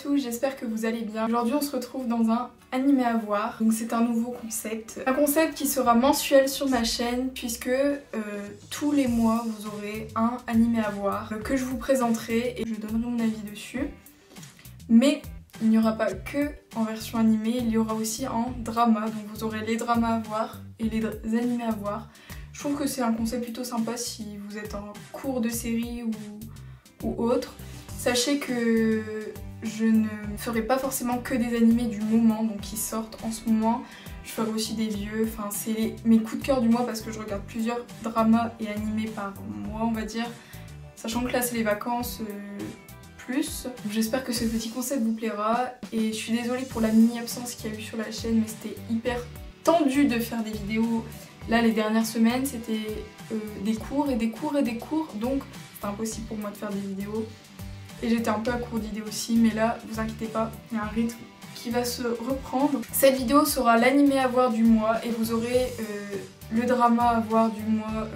tous, j'espère que vous allez bien. Aujourd'hui on se retrouve dans un animé à voir, donc c'est un nouveau concept. Un concept qui sera mensuel sur ma chaîne puisque tous les mois vous aurez un animé à voir que je vous présenterai et je donnerai mon avis dessus. Mais il n'y aura pas que en version animée, il y aura aussi en drama, donc vous aurez les dramas à voir et les animés à voir. Je trouve que c'est un concept plutôt sympa si vous êtes en cours de série ou autre. Sachez que je ne ferai pas forcément que des animés du moment, donc qui sortent en ce moment. Je ferai aussi des vieux, enfin c'est mes coups de cœur du mois parce que je regarde plusieurs dramas et animés par mois on va dire. Sachant que là c'est les vacances plus. J'espère que ce petit concept vous plaira et je suis désolée pour la mini absence qu'il y a eu sur la chaîne, mais c'était hyper tendu de faire des vidéos. Là les dernières semaines c'était des cours et des cours et des cours, donc c'était impossible pour moi de faire des vidéos. Et j'étais un peu à court d'idées aussi, mais là, vous inquiétez pas, il y a un rythme qui va se reprendre. Cette vidéo sera l'animé à voir du mois et vous aurez le drama à voir du mois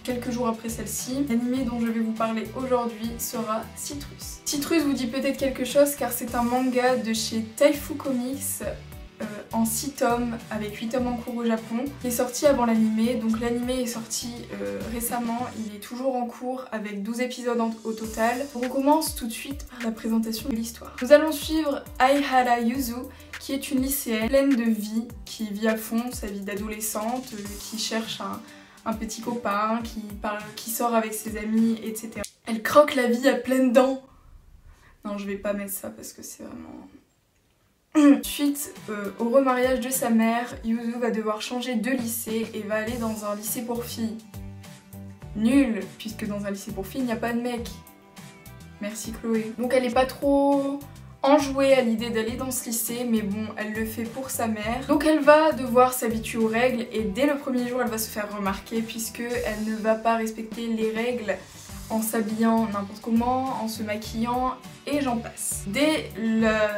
quelques jours après celle-ci. L'animé dont je vais vous parler aujourd'hui sera Citrus. Citrus vous dit peut-être quelque chose car c'est un manga de chez Taifu Comics en 6 tomes avec 8 tomes en cours au Japon. Il est sorti avant l'animé, donc l'animé est sorti récemment, il est toujours en cours avec 12 épisodes au total. On commence tout de suite par la présentation de l'histoire. Nous allons suivre Aihara Yuzu qui est une lycéenne pleine de vie, qui vit à fond sa vie d'adolescente, qui cherche un petit copain, qui sort avec ses amis, etc. Elle croque la vie à pleines dents. Non, je vais pas mettre ça parce que c'est vraiment... Suite au remariage de sa mère, Yuzu va devoir changer de lycée et va aller dans un lycée pour filles. Nul, puisque dans un lycée pour filles, il n'y a pas de mec. Merci Chloé. Donc elle n'est pas trop enjouée à l'idée d'aller dans ce lycée, mais bon, elle le fait pour sa mère. Donc elle va devoir s'habituer aux règles et dès le premier jour, elle va se faire remarquer puisque elle ne va pas respecter les règles en s'habillant n'importe comment, en se maquillant et j'en passe. Dès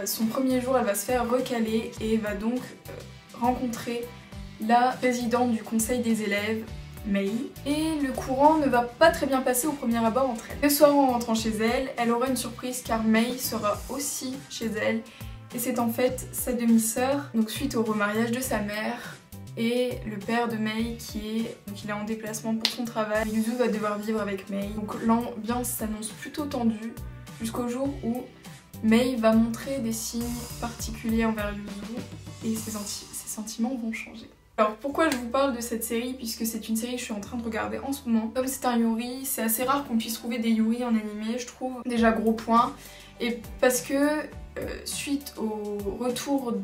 son premier jour, elle va se faire recaler et va donc rencontrer la présidente du conseil des élèves, Mei. Et le courant ne va pas très bien passer au premier abord entre elles. Le soir en rentrant chez elle, elle aura une surprise car Mei sera aussi chez elle et c'est en fait sa demi-sœur. Donc suite au remariage de sa mère, et le père de Mei il est en déplacement pour son travail. Yuzu va devoir vivre avec Mei. Donc l'ambiance s'annonce plutôt tendue jusqu'au jour où Mei va montrer des signes particuliers envers Yuzu et ses sentiments vont changer. Alors pourquoi je vous parle de cette série, puisque c'est une série que je suis en train de regarder en ce moment. Comme c'est un yuri, c'est assez rare qu'on puisse trouver des yuri en animé, je trouve. Déjà gros point. Et parce que suite au retour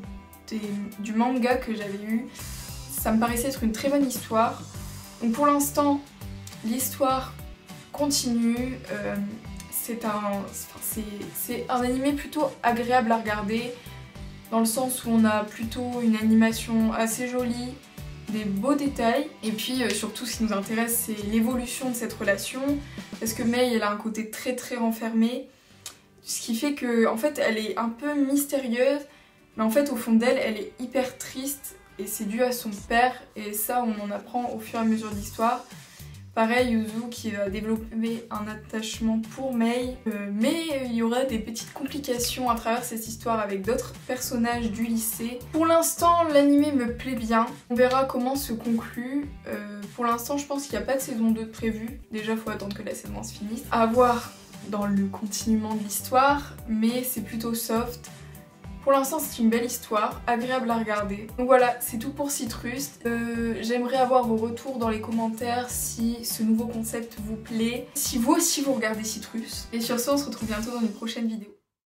du manga que j'avais eu, ça me paraissait être une très bonne histoire. Donc pour l'instant, l'histoire continue. C'est un animé plutôt agréable à regarder, dans le sens où on a plutôt une animation assez jolie, des beaux détails. Et puis surtout ce qui nous intéresse, c'est l'évolution de cette relation. Parce que Mei, elle a un côté très très renfermé. Ce qui fait que en fait, elle est un peu mystérieuse. Mais en fait, au fond d'elle, elle est hyper triste. Et c'est dû à son père, et ça on en apprend au fur et à mesure de l'histoire. Pareil, Yuzu qui va développer un attachement pour Mei, mais il y aura des petites complications à travers cette histoire avec d'autres personnages du lycée. Pour l'instant, l'anime me plaît bien, on verra comment se conclut. Pour l'instant, je pense qu'il n'y a pas de saison 2 prévue, déjà il faut attendre que la saison 1 se finisse. À voir dans le continuement de l'histoire, mais c'est plutôt soft. Pour l'instant c'est une belle histoire, agréable à regarder. Donc voilà, c'est tout pour Citrus. J'aimerais avoir vos retours dans les commentaires si ce nouveau concept vous plaît. Si vous aussi vous regardez Citrus. Et sur ce, on se retrouve bientôt dans une prochaine vidéo.